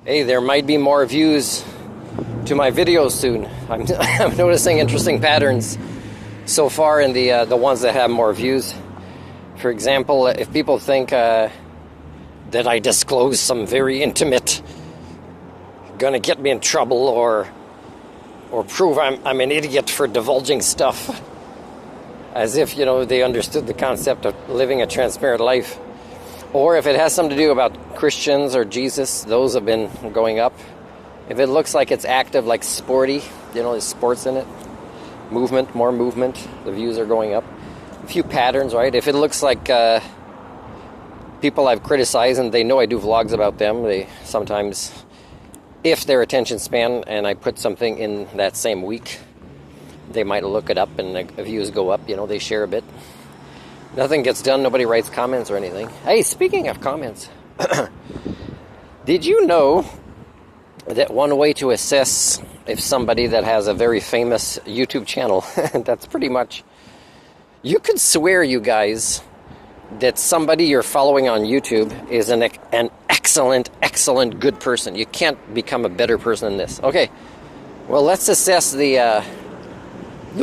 hey, there might be more views to my videos soon. I'm noticing interesting patterns so far in the ones that have more views. For example, if people think that I disclose some very intimate, gonna get me in trouble, or prove I'm an idiot for divulging stuff, as if, they understood the concept of living a transparent life. Or if it has something to do about Christians or Jesus, those have been going up. If it looks like it's active, like sporty, there's sports in it, more movement, the views are going up. A few patterns, right? If it looks like people I've criticized and they know I do vlogs about them, they sometimes, if their attention span and I put something in that same week, they might look it up and the views go up, they share a bit. Nothing gets done, nobody writes comments or anything. Hey, speaking of comments, did you know that one way to assess if somebody that has a very famous YouTube channel, that's pretty much, you could swear, you guys, that somebody you're following on YouTube is an excellent, good person. You can't become a better person than this. Okay, well, let's assess the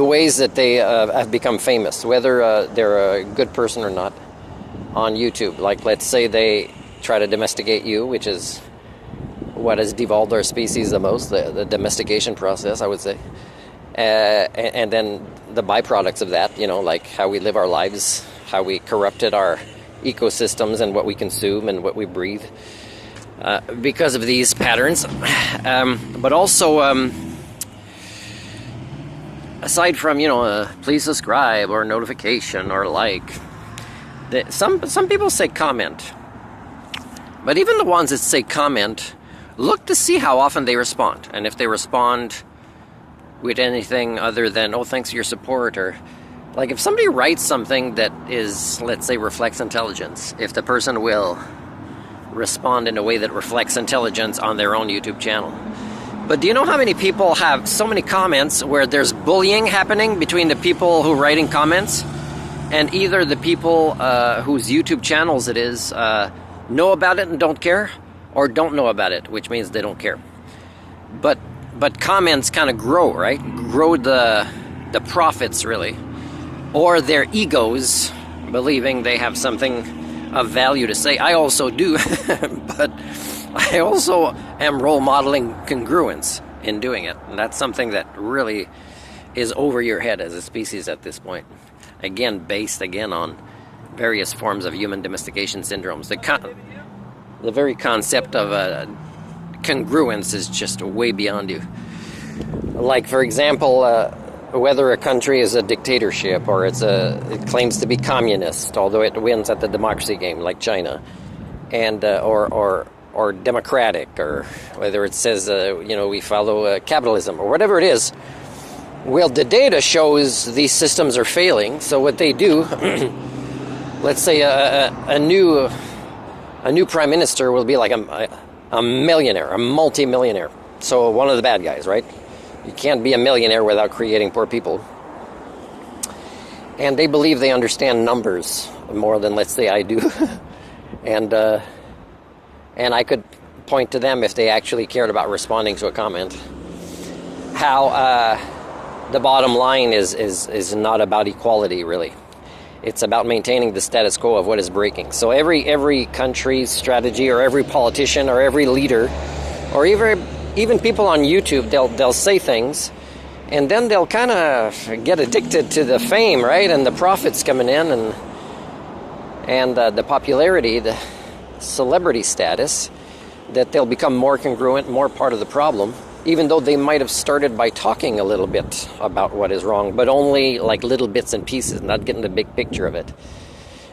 ways that they have become famous, whether they're a good person or not on YouTube. Like, let's say they try to domesticate you, which is what has devolved our species the most, the domestication process, I would say. And then the byproducts of that, like how we live our lives, how we corrupted our ecosystems and what we consume and what we breathe because of these patterns. But also, aside from, please subscribe or notification or like, some people say comment. But even the ones that say comment, look to see how often they respond. And if they respond with anything other than, oh, thanks for your support, or like if somebody writes something that is, let's say, reflects intelligence, if the person will respond in a way that reflects intelligence on their own YouTube channel. But do you know how many people have so many comments where there's bullying happening between the people who are writing comments and either the people whose YouTube channels it is know about it and don't care, or don't know about it, which means they don't care. But comments kind of grow, right? Grow the profits, really. Or their egos, believing they have something of value to say. I also do, but I also am role modeling congruence in doing it. And that's something that really is over your head as a species at this point. Again, based on various forms of human domestication syndromes. The very concept of congruence is just way beyond you. Like, for example, whether a country is a dictatorship or it claims to be communist, although it wins at the democracy game, like China, and or democratic, or whether it says we follow capitalism or whatever it is. Well, the data shows these systems are failing. So what they do, let's say a new prime minister will be like a millionaire, a multi-millionaire. So one of the bad guys, right? You can't be a millionaire without creating poor people. And they believe they understand numbers more than, let's say, I do. And I could point to them, if they actually cared about responding to a comment, how the bottom line is not about equality, really. It's about maintaining the status quo of what is breaking. So every country's strategy, or every politician, or every leader, or even people on YouTube, they'll say things, and then they'll kind of get addicted to the fame, right, and the profits coming in, and the popularity, the celebrity status, that they'll become more congruent, more part of the problem, even though they might have started by talking a little bit about what is wrong, but only like little bits and pieces, not getting the big picture of it.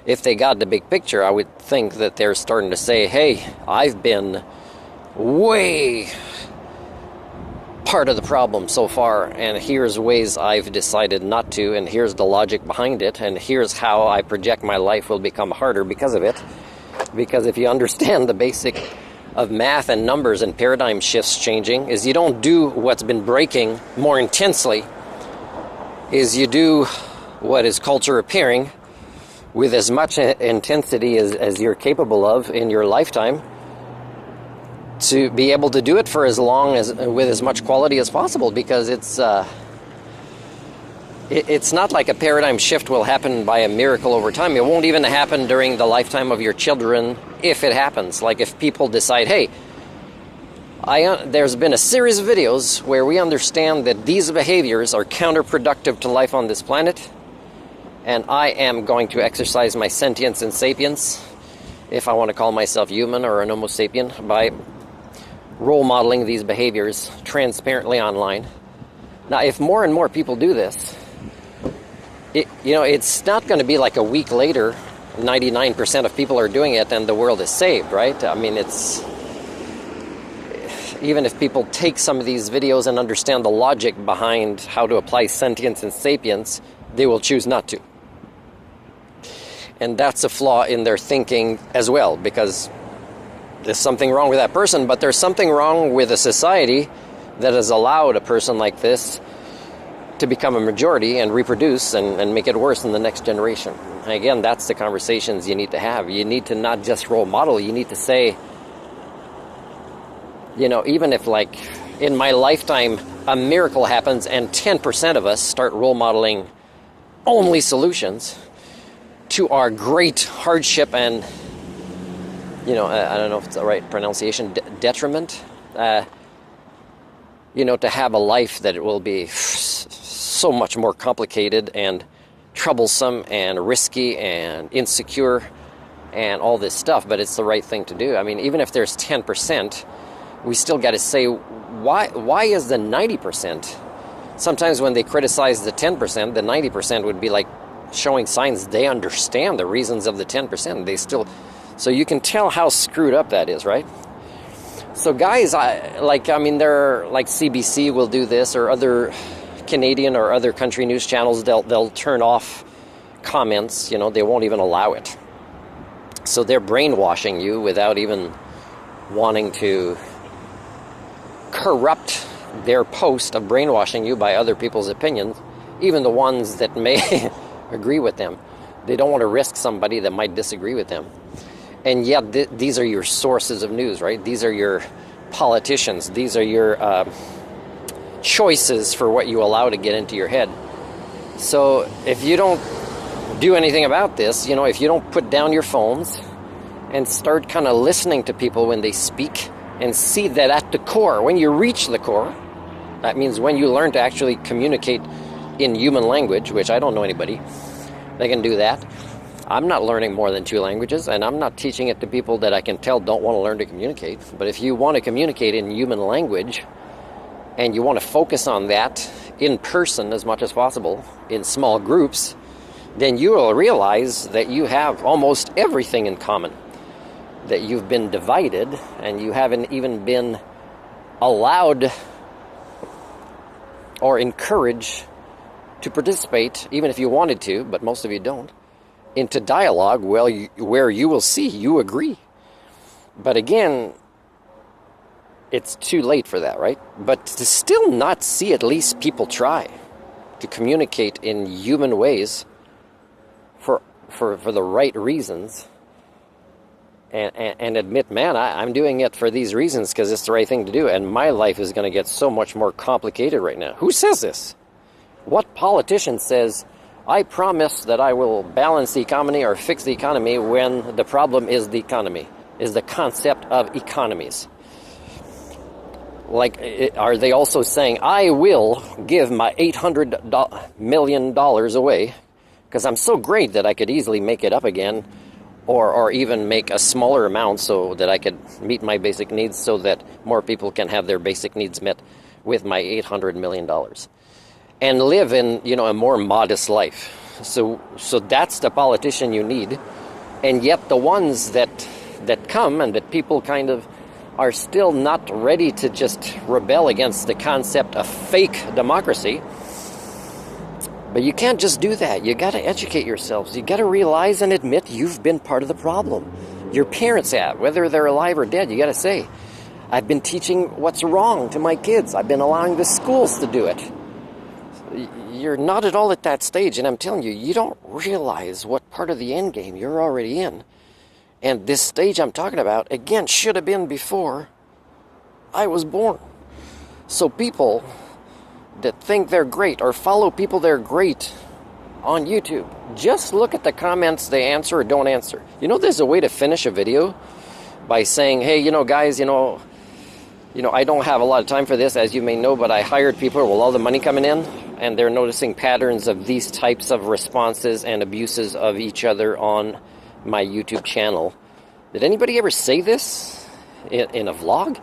If they got the big picture, I would think that they're starting to say, hey, I've been way part of the problem so far, and here's ways I've decided not to, and here's the logic behind it, and here's how I project my life will become harder because of it. Because if you understand the basic of math and numbers and paradigm shifts changing, is you don't do what's been breaking more intensely, is you do what is culture repairing with as much intensity as you're capable of in your lifetime, to be able to do it for as long as, with as much quality as possible, because it's not like a paradigm shift will happen by a miracle over time. It won't even happen during the lifetime of your children, if it happens. Like if people decide, hey, there's been a series of videos where we understand that these behaviors are counterproductive to life on this planet, and I am going to exercise my sentience and sapience, if I want to call myself human or an Homo sapien, by role modeling these behaviors transparently online. Now, if more and more people do this, it's not going to be like a week later, 99% of people are doing it and the world is saved, right? I mean, even if people take some of these videos and understand the logic behind how to apply sentience and sapience, they will choose not to. And that's a flaw in their thinking as well, because there's something wrong with that person, but there's something wrong with a society that has allowed a person like this to become a majority and reproduce and make it worse in the next generation. And again, that's the conversations you need to have. You need to not just role model, you need to say, even if like in my lifetime a miracle happens and 10% of us start role modeling only solutions to our great hardship and, I don't know if it's the right pronunciation, detriment, to have a life that it will be so much more complicated and troublesome and risky and insecure and all this stuff, but it's the right thing to do. I mean, even if there's 10%, we still got to say, why is the 90%? Sometimes when they criticize the 10%, the 90% would be like showing signs they understand the reasons of the 10%. So you can tell how screwed up that is, right? So guys, they're like CBC will do this, or other Canadian or other country news channels, they'll turn off comments, they won't even allow it. So they're brainwashing you without even wanting to corrupt their post of brainwashing you by other people's opinions, even the ones that may agree with them. They don't want to risk somebody that might disagree with them. And yet these are your sources of news, right? These are your politicians. These are your choices for what you allow to get into your head. So if you don't do anything about this, if you don't put down your phones and start kind of listening to people when they speak and see that at the core, when you reach the core, that means when you learn to actually communicate in human language, which I don't know anybody that can do that. I'm not learning more than 2 languages, and I'm not teaching it to people that I can tell don't want to learn to communicate. But if you want to communicate in human language, and you want to focus on that in person as much as possible, in small groups, then you will realize that you have almost everything in common. That you've been divided, and you haven't even been allowed or encouraged to participate, even if you wanted to, but most of you don't, into dialogue where you will see you agree. But again, it's too late for that, right? But to still not see at least people try to communicate in human ways for the right reasons, and admit, man, I'm doing it for these reasons because it's the right thing to do, and my life is going to get so much more complicated right now. Who says this? What politician says, I promise that I will balance the economy or fix the economy when the problem is the economy, is the concept of economies? Are they also saying, I will give my $800 million away because I'm so great that I could easily make it up again, or even make a smaller amount so that I could meet my basic needs so that more people can have their basic needs met with my $800 million and live in, a more modest life. So that's the politician you need. And yet the ones that come and that people kind of are still not ready to just rebel against the concept of fake democracy. But you can't just do that. You got to educate yourselves. You got to realize and admit you've been part of the problem. Your parents have, whether they're alive or dead. You got to say, I've been teaching what's wrong to my kids. I've been allowing the schools to do it. You're not at all at that stage, and I'm telling you, you don't realize what part of the end game you're already in. And this stage I'm talking about, again, should have been before I was born. So people that think they're great or follow people that are great on YouTube, just look at the comments they answer or don't answer. You know, there's a way to finish a video by saying, hey, you know, guys, you know, I don't have a lot of time for this, as you may know, but I hired people with all the money coming in, and they're noticing patterns of these types of responses and abuses of each other on my YouTube channel. Did anybody ever say this in a vlog?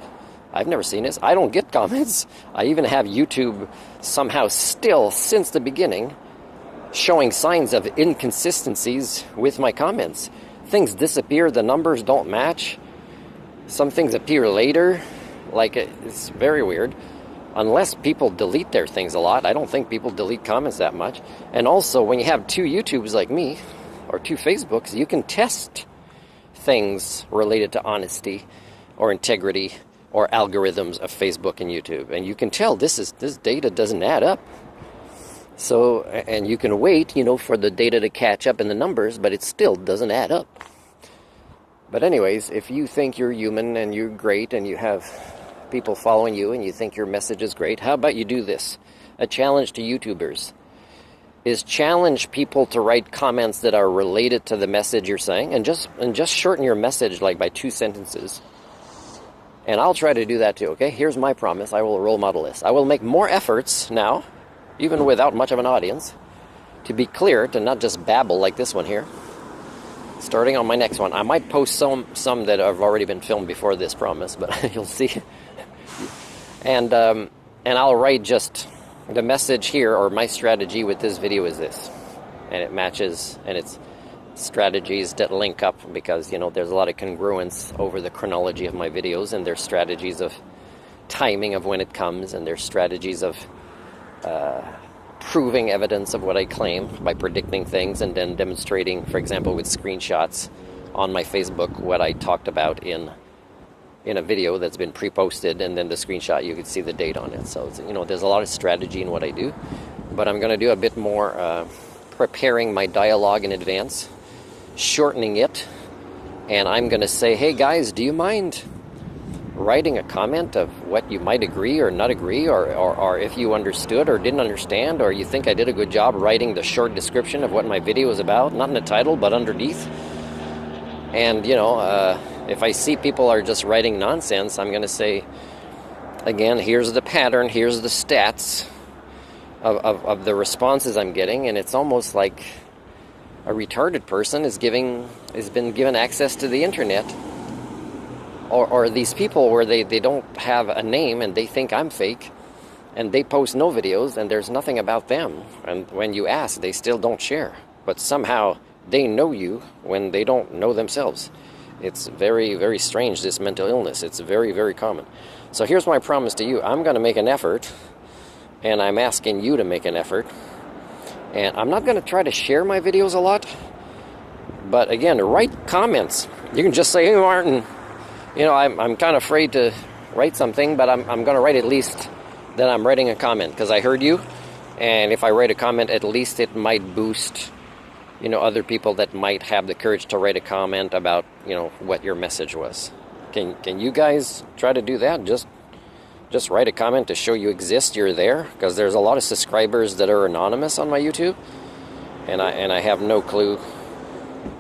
I've never seen this. I don't get comments. I even have YouTube somehow still, since the beginning, showing signs of inconsistencies with my comments. Things disappear, the numbers don't match. Some things appear later. Like, it's very weird. Unless people delete their things a lot. I don't think people delete comments that much. And also, when you have two YouTubes like me, or two Facebooks, you can test things related to honesty or integrity or algorithms of Facebook and YouTube. And you can tell this data doesn't add up. So, and you can wait, you know, for the data to catch up in the numbers, but it still doesn't add up. But anyways, if you think you're human and you're great and you have people following you and you think your message is great, how about you do this? A challenge to YouTubers is challenge people to write comments that are related to the message you're saying, and just shorten your message like by 2 sentences. And I'll try to do that too, okay? Here's my promise. I will role model this. I will make more efforts now, even without much of an audience, to be clear, to not just babble like this one here. Starting on my next one. I might post some that have already been filmed before this, promise, but you'll see. And I'll write just the message here, or my strategy with this video is this. And it matches, and it's strategies that link up, because, you know, there's a lot of congruence over the chronology of my videos, and there's strategies of timing of when it comes, and there's strategies of proving evidence of what I claim by predicting things and then demonstrating, for example, with screenshots on my Facebook what I talked about in a video that's been pre-posted, and then the screenshot, you can see the date on it. So it's, you know, there's a lot of strategy in what I do, but I'm going to do a bit more preparing my dialogue in advance, shortening it, and I'm going to say, hey guys, do you mind writing a comment of what you might agree or not agree, or if you understood or didn't understand, or you think I did a good job writing the short description of what my video is about, not in the title but underneath. And, you know, if I see people are just writing nonsense, I'm going to say, again, here's the pattern, here's the stats of the responses I'm getting, and it's almost like a retarded person has been given access to the internet, or these people where they don't have a name and they think I'm fake, and they post no videos and there's nothing about them, and when you ask, they still don't share, but somehow they know you when they don't know themselves. It's very, very strange, this mental illness. It's very, very common. So here's my promise to you. I'm going to make an effort, and I'm asking you to make an effort. And I'm not going to try to share my videos a lot, but again, write comments. You can just say, hey Martin, you know, I'm kind of afraid to write something, but I'm going to write at least that I'm writing a comment because I heard you, and if I write a comment, at least it might boost, you know, other people that might have the courage to write a comment about, you know, what your message was. Can you guys try to do that? Just write a comment to show you exist, you're there, because there's a lot of subscribers that are anonymous on my YouTube, and I have no clue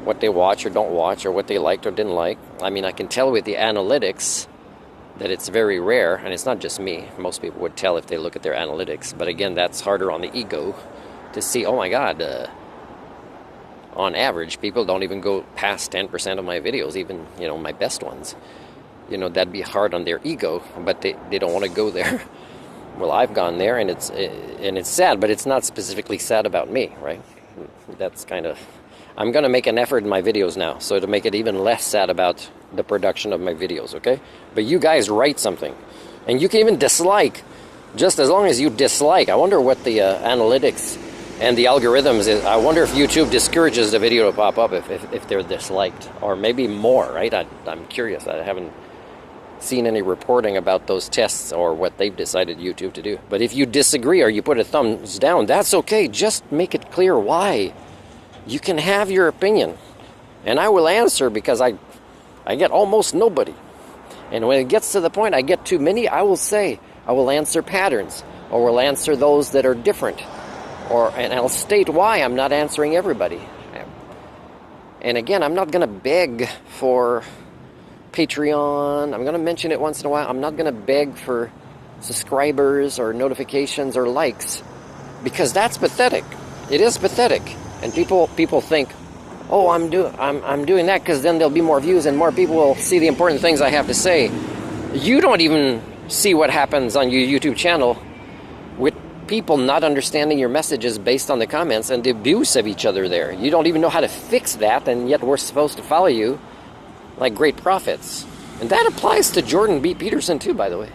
what they watch or don't watch, or what they liked or didn't like. I mean, I can tell with the analytics that it's very rare, and it's not just me. Most people would tell if they look at their analytics, but again, that's harder on the ego to see, oh my God, on average, people don't even go past 10% of my videos, even, you know, my best ones. You know, that'd be hard on their ego, but they don't want to go there. Well, I've gone there, and it's sad, but it's not specifically sad about me, right? That's kind of... I'm going to make an effort in my videos now, so to make it even less sad about the production of my videos, okay? But you guys write something, and you can even dislike, just as long as you dislike. I wonder what the analytics and the algorithms is. I wonder if YouTube discourages the video to pop up if they're disliked, or maybe more, right? I'm curious. I haven't seen any reporting about those tests or what they've decided YouTube to do. But if you disagree or you put a thumbs down, that's okay. Just make it clear why. You can have your opinion, and I will answer, because I get almost nobody. And when it gets to the point I get too many, I will say, I will answer patterns, or will answer those that are different, and I'll state why I'm not answering everybody. And again, I'm not going to beg for Patreon. I'm going to mention it once in a while. I'm not going to beg for subscribers or notifications or likes, because that's pathetic. It is pathetic. And people think, oh, I'm doing that because then there'll be more views and more people will see the important things I have to say. You don't even see what happens on your YouTube channel with people not understanding your messages based on the comments and the abuse of each other there. You don't even know how to fix that, and yet we're supposed to follow you like great prophets. And that applies to Jordan B. Peterson too, by the way.